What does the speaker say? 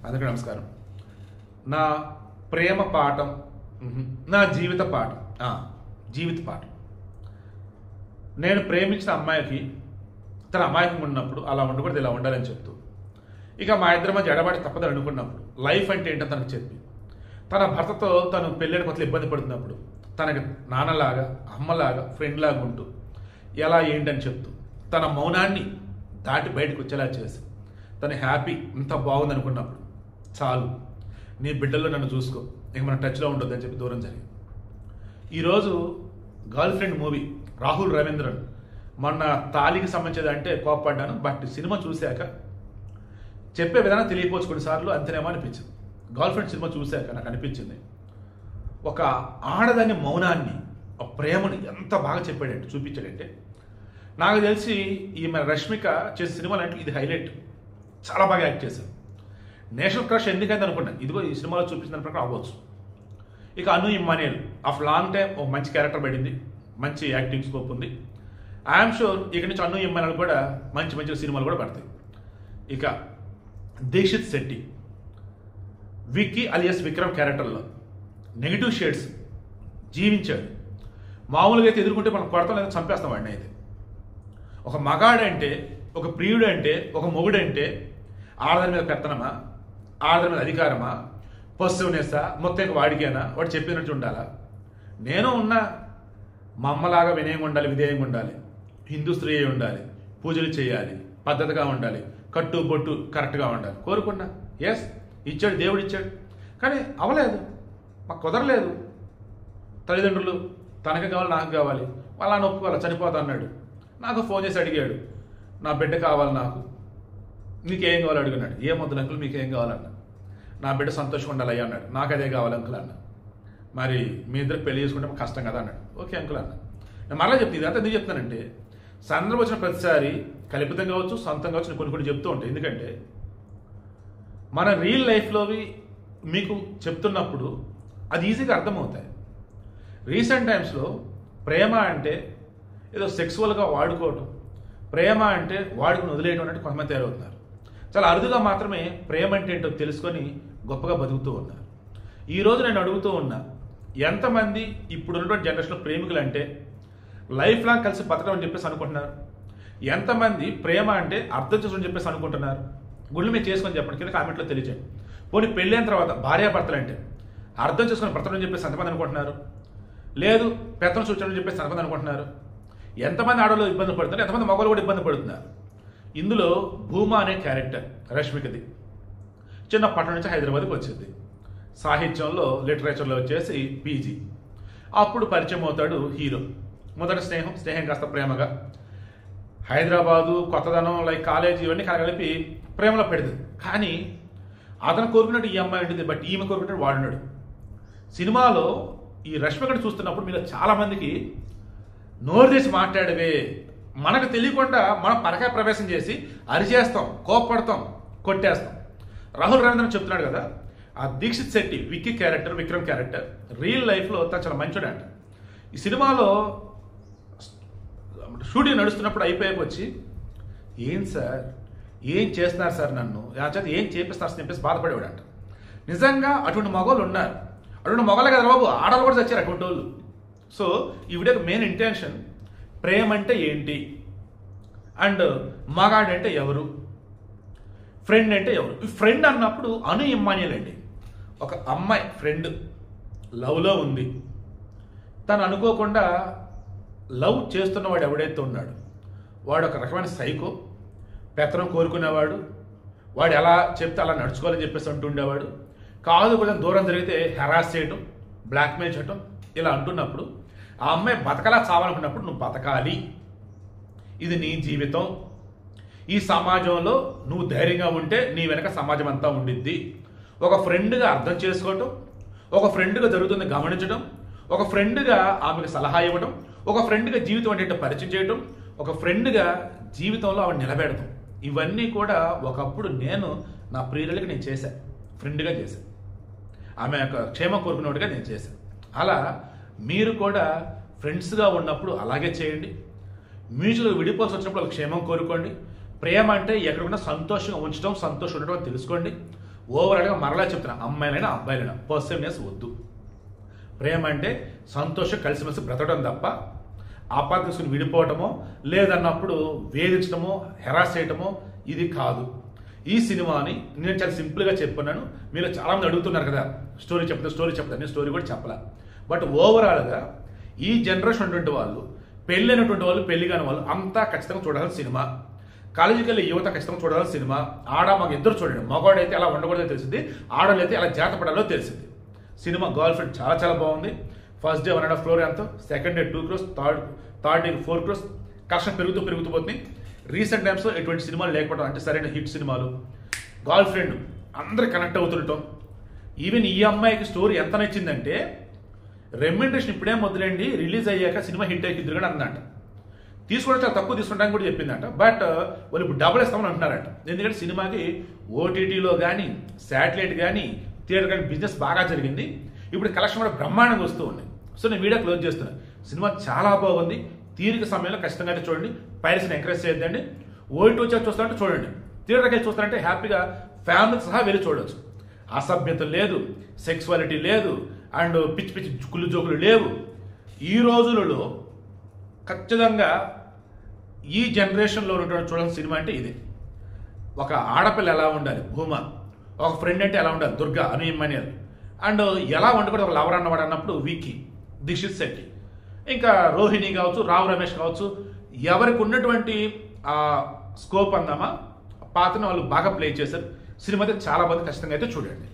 అందరికీ నమస్కారం. నా ప్రేమ పాఠం, నా జీవిత పాఠం, జీవిత పాఠం. నేను ప్రేమించిన అమ్మాయికి తన అమాయకంగా ఉన్నప్పుడు అలా ఉండకూడదు, ఇలా ఉండాలని చెప్తూ, ఇక మా ఇద్దరి మధ్య ఎడబాటు తప్పదని అనుకున్నప్పుడు లైఫ్ అంటే ఏంటో తనకు చెప్పి, తన భర్తతో తను పెళ్ళైన కొత్తలో ఇబ్బంది పడుతున్నప్పుడు తనకి నాన్నలాగా అమ్మలాగా ఫ్రెండ్ లాగా ఉంటూ ఎలా ఏంటని చెప్తూ తన మౌనాన్ని దాటి బయటకు వచ్చేలా చేసి తను హ్యాపీ, ఇంత బాగుంది అనుకున్నప్పుడు చాలు, నీ బిడ్డల్లో నన్ను చూసుకో, ఇక మన టచ్లో ఉండొద్దు అని చెప్పి దూరం జరిగింది. ఈరోజు girl friend movie Rahul Ravindran మొన్న తాళికి సంబంధించేది అంటే కోప్పడ్డాను, బట్ సినిమా చూశాక చెప్పే విధానం తెలియపోవచ్చు కొన్నిసార్లు, అంతేనేమో అనిపించింది. గర్ల్ ఫ్రెండ్ సినిమా చూశాక నాకు అనిపించింది, ఒక ఆడదాని మౌనాన్ని, ఒక ప్రేమను ఎంత బాగా చెప్పాడంటే, చూపించాడంటే, నాకు తెలిసి ఈమె రష్మిక చేసే సినిమాలు అంటే ఇది హైలైట్. చాలా బాగా యాక్ట్ చేశారు. నేషనల్ క్రష్ ఎందుకైంది అనుకున్నాను, ఇదిగో ఈ సినిమాలో చూపించిన ప్రకారం అవ్వచ్చు. ఇక అను ఇమ్మాన్యుయల్ ఆఫ్టర్ లాంగ్ టైం ఒక మంచి క్యారెక్టర్ పడింది, మంచి యాక్టింగ్ స్కోప్ ఉంది. ఐఎమ్ షూర్ ఇక్కడి నుంచి అను ఇమ్మాన్యుయల్ కూడా మంచి మంచి సినిమాలు కూడా పడతాయి. ఇక దీక్షిత్ శెట్టి విక్కీ అలియస్ విక్రమ్ క్యారెక్టర్లో నెగిటివ్ షేడ్స్ జీవించాడు. మామూలుగా అయితే ఎదుర్కొంటే మనం కొడతాం లేదా చంపేస్తాం వాడిని. అయితే ఒక మగాడంటే, ఒక ప్రియుడు అంటే, ఒక మొగుడంటే ఆడదాని మీద పెత్తనమా, ఆడదాని మీద అధికారమా, పొస్సివ్నెస్సా, మొత్తం వాడికేనా, వాడు చెప్పినట్టు ఉండాలా? నేను ఉన్నా, మా అమ్మలాగా వినయంగా ఉండాలి, విధేయంగా ఉండాలి, హిందూ స్త్రీ అయి ఉండాలి, పూజలు చేయాలి, పద్ధతిగా ఉండాలి, కట్టు బొట్టు కరెక్ట్గా ఉండాలి కోరుకున్నా. ఎస్, ఇచ్చాడు, దేవుడు ఇచ్చాడు, కానీ అవ్వలేదు, మాకు కుదరలేదు. తల్లిదండ్రులు తనకి కావాలి, నాకు కావాలి, వాళ్ళ నొప్పుకోవాలి, చనిపోతా అన్నాడు. నాకు ఫోన్ చేసి అడిగాడు, నా బిడ్డ కావాలి నాకు, నీకేం కావాలి అడిగినాడు. ఏమొద్దు అంకుల్, మీకేం కావాలన్నా. నా బిడ్డ సంతోషంగా ఉండాలి అయ్యా అన్నాడు. నాకు అదే కావాలి అంకుల్ అన్న. మరి మీ ఇద్దరికి పెళ్లి చేసుకుంటే కష్టం కదా అన్నాడు. ఓకే అంకుల్ అన్న. నేను మరలా చెప్తాను, ఇదంతా ఎందుకు చెప్తానంటే, సందర్భం వచ్చిన ప్రతిసారి కల్పితం కావచ్చు, సొంతం కావచ్చు, నేను కొన్ని చెప్తూ ఉంటాయి. ఎందుకంటే మన రియల్ లైఫ్లోవి మీకు చెప్తున్నప్పుడు అది ఈజీగా అర్థమవుతాయి. రీసెంట్ టైమ్స్లో ప్రేమ అంటే ఏదో సెక్సువల్గా వాడుకోవటం, ప్రేమ అంటే వాడుకుని వదిలేయడం అంటే కొంతమంది తయారవుతున్నారు. చాలా అరుదుగా మాత్రమే ప్రేమ అంటే ఏంటో తెలుసుకొని గొప్పగా బతుకుతూ ఉన్నారు. ఈరోజు నేను అడుగుతూ ఉన్నా, ఎంతమంది ఇప్పుడు ఉన్నటువంటి జనరేషన్లో ప్రేమికులు అంటే లైఫ్ లాంగ్ కలిసి బతకడం అని చెప్పేసి అనుకుంటున్నారు? ఎంతమంది ప్రేమ అంటే అర్థం చేసుకుని చెప్పేసి అనుకుంటున్నారు? గుళ్ళు మీరు చేసుకొని చెప్పండి, కింద కామెంట్లో తెలియజేయండి. పోనీ పెళ్ళైన తర్వాత భార్యాభర్తలు అంటే అర్థం చేసుకుని బ్రతకడం చెప్పేసి ఎంతమంది అనుకుంటున్నారు? లేదు పెత్తనం సూచనలు చెప్పేసి ఎంతమంది అనుకుంటున్నారు? ఎంతమంది ఆడవాళ్ళు ఇబ్బంది పడుతున్నారు, ఎంతమంది మగవాళ్ళు కూడా ఇబ్బంది పడుతున్నారు? ఇందులో భూమా అనే క్యారెక్టర్ రష్మికది. చిన్న పట్టణం నుంచి హైదరాబాద్కి వచ్చింది. సాహిత్యంలో లిటరేచర్లో వచ్చేసి పీజీ. అప్పుడు పరిచయం అవుతాడు హీరో. మొదటి స్నేహం కాస్త ప్రేమగా, హైదరాబాదు కొత్తదనం, లైక్ కాలేజీ ఇవన్నీ కలిపి ప్రేమలో పెడుతుంది. కానీ అతను కోరుకున్నట్టు ఈ అమ్మాయి ఉంటుంది, బట్ ఈమె కోరుకున్నట్టు వాడినాడు. సినిమాలో ఈ రష్మికను చూస్తున్నప్పుడు మీరు చాలామందికి నోరు తీసి మాట్లాడవే, మనకు తెలియకుండా మనం పరకాయ ప్రవేశం చేసి అరిచేస్తాం, కోప్పడతాం, కొట్టేస్తాం. రాహుల్ రవీంద్రన్ చెప్తున్నాడు కదా, ఆ Dikshit Shetty Vicky character, Vikram character real లైఫ్లో తను చాలా మంచోడు అంట. ఈ సినిమాలో షూటింగ్ నడుస్తున్నప్పుడు అయిపోయాక వచ్చి, ఏం సార్ ఏం చేస్తున్నారు సార్, నన్ను చేత ఏం చేపిస్తారు అని చెప్పేసి బాధపడేవాడు అంట. నిజంగా అటువంటి మగవాళ్ళు ఉన్నారు. అటువంటి మగవాళ్ళే కదా బాబు, ఆడవాళ్ళు కూడా చచ్చారు అటువంటి వాళ్ళు. సో ఈ వీడియోకి మెయిన్ ఇంటెన్షన్, ప్రేమ అంటే ఏంటి, అండ్ మగాడు అంటే ఎవరు, ఫ్రెండ్ అంటే ఎవరు. ఈ ఫ్రెండ్ అన్నప్పుడు అను ఇమ్మాన్యుయల్ అండి. ఒక అమ్మాయి ఫ్రెండ్ లవ్లో ఉంది, తను అనుకోకుండా లవ్ చేస్తున్నవాడు ఎవడైతే ఉన్నాడు వాడు ఒక రకమైన సైకో, పెత్తనం కోరుకునేవాడు, వాడు ఎలా చెప్తే అలా నడుచుకోవాలని చెప్పేసి అంటుండేవాడు. కాదు కొంచెం దూరం జరిగితే హెరాస్ చేయటం, బ్లాక్మెయిల్ చేయటం, ఇలా అంటున్నప్పుడు ఆ అమ్మాయి బతకలా చావాలనుకున్నప్పుడు నువ్వు బతకాలి, ఇది నీ జీవితం, ఈ సమాజంలో నువ్వు ధైర్యంగా ఉంటే నీ వెనక సమాజం అంతా ఉండిద్ది. ఒక ఫ్రెండ్గా అర్థం చేసుకోవటం, ఒక ఫ్రెండ్గా జరుగుతుంది గమనించడం, ఒక ఫ్రెండ్గా ఆమెకు సలహా ఇవ్వడం, ఒక ఫ్రెండ్గా జీవితం అంటే పరిచయం చేయడం, ఒక ఫ్రెండ్గా జీవితంలో ఆవిడ నిలబెడతాం. ఇవన్నీ కూడా ఒకప్పుడు నేను నా ప్రియులకి నేను చేశాను, ఫ్రెండ్గా చేశాను, ఆమె యొక్క క్షేమం కోరుకున్నట్టుగా నేను చేశాను. అలా మీరు కూడా ఫ్రెండ్స్గా ఉన్నప్పుడు అలాగే చేయండి. మ్యూచువల్గా విడిపోవాల్సి వచ్చినప్పుడు క్షేమం కోరుకోండి. ప్రేమ అంటే ఎక్కడున్నా సంతోషంగా ఉంచడం, సంతోషం ఉండడం తెలుసుకోండి. ఓవరాల్గా మరలా చెప్తున్నా, అమ్మాయిలైనా అబ్బాయిలైనా పర్సివ్నెస్ వద్దు. ప్రేమ అంటే సంతోషం కలిసిమెలిసి బ్రతకడం తప్ప ఆపాత తీసుకుని విడిపోవటమో లేదన్నప్పుడు వేధించడమో హెరాస్ చేయటమో ఇది కాదు. ఈ సినిమాని నేను చాలా సింపుల్గా చెప్పన్నాను. మీరు చాలామంది అడుగుతున్నారు కదా స్టోరీ చెప్తాను. నేను స్టోరీ కూడా చెప్పలే. బట్ ఓవరాల్గా ఈ జనరేషన్ ఉన్నటువంటి వాళ్ళు, పెళ్ళైనటువంటి వాళ్ళు, పెళ్లి కాని వాళ్ళు అంతా ఖచ్చితంగా చూడాల్సిన సినిమా. కాలేజీకి వెళ్ళే యువత ఖచ్చితంగా చూడాల్సిన సినిమా. ఆడ మగ ఇద్దరు చూడండి. మగవాడైతే ఎలా ఉండకూడదో తెలిసింది, ఆడవాళ్ళైతే ఎలా జాగ్రత్త పడాలో తెలిసింది. సినిమా గర్ల్ ఫ్రెండ్ చాలా చాలా బాగుంది. ఫస్ట్ డే 1.5 crore ఎంతో, second day 2 crores, third day 4 crores. Collection పెరుగుతూ పోతుంది. రీసెంట్ టైమ్స్లో ఎటువంటి సినిమాలు లేకపోవడం, అంటే సరైన హిట్ సినిమాలు. గర్ల్ ఫ్రెండ్ అందరు కనెక్ట్ అవుతుండటం. ఈవెన్ ఈ అమ్మాయికి స్టోరీ ఎంత నచ్చిందంటే, రెమ్యునరేషన్ ఇప్పుడేం వదిలేండి, రిలీజ్ అయ్యాక సినిమా హిట్ అయ్యి ఇద్దరు అందంట. తీసుకోవడం చాలా తక్కువ తీసుకుంటానికి కూడా చెప్పిందంట. బట్ వాళ్ళు ఇప్పుడు డబుల్ ఇస్తామని అంటున్నారంట. ఎందుకంటే సినిమాకి ఓటీటీలో కానీ శాటిలైట్ కానీ థియేటర్ కానీ బిజినెస్ బాగా జరిగింది. ఇప్పుడు కలెక్షన్ కూడా బ్రహ్మాండంగా వస్తూ ఉంది. సో నేను వీడియో క్లోజ్ చేస్తున్నాను. సినిమా చాలా బాగుంది. తీరిక సమయంలో ఖచ్చితంగా అయితే చూడండి. పైరసీని ఎంకరేజ్ చేయొద్దండి. ఓటీటీ వచ్చి చూస్తారంటే చూడండి. థియేటర్కి వెళ్ళి చూస్తారంటే హ్యాపీగా ఫ్యామిలీతో సహా వెళ్ళి చూడవచ్చు. అసభ్యత లేదు, సెక్సువాలిటీ లేదు, అండ్ పిచ్చి పిచ్చి కుళ్ళు జోకులు లేవు. ఈ రోజులలో ఖచ్చితంగా ఈ జనరేషన్లో ఉన్నటువంటి చూడాల్సిన సినిమా అంటే ఇదే. ఒక ఆడపిల్ల ఎలా ఉండాలి భూమ, ఒక ఫ్రెండ్ అంటే ఎలా ఉండాలి దుర్గా అనిమన్యల్, అండ్ ఎలా ఉండకూడదు ఒక లవర్ అన్నవాడు అన్నప్పుడు వికీ, దీక్షిత్ శెట్టి, ఇంకా రోహిణి కావచ్చు, రావు రమేష్ కావచ్చు, ఎవరికి ఉన్నటువంటి స్కోప్ అందామా పాత్రను వాళ్ళు బాగా ప్లే చేశారు. సినిమా అయితే చాలా బాగా ఖచ్చితంగా అయితే చూడండి.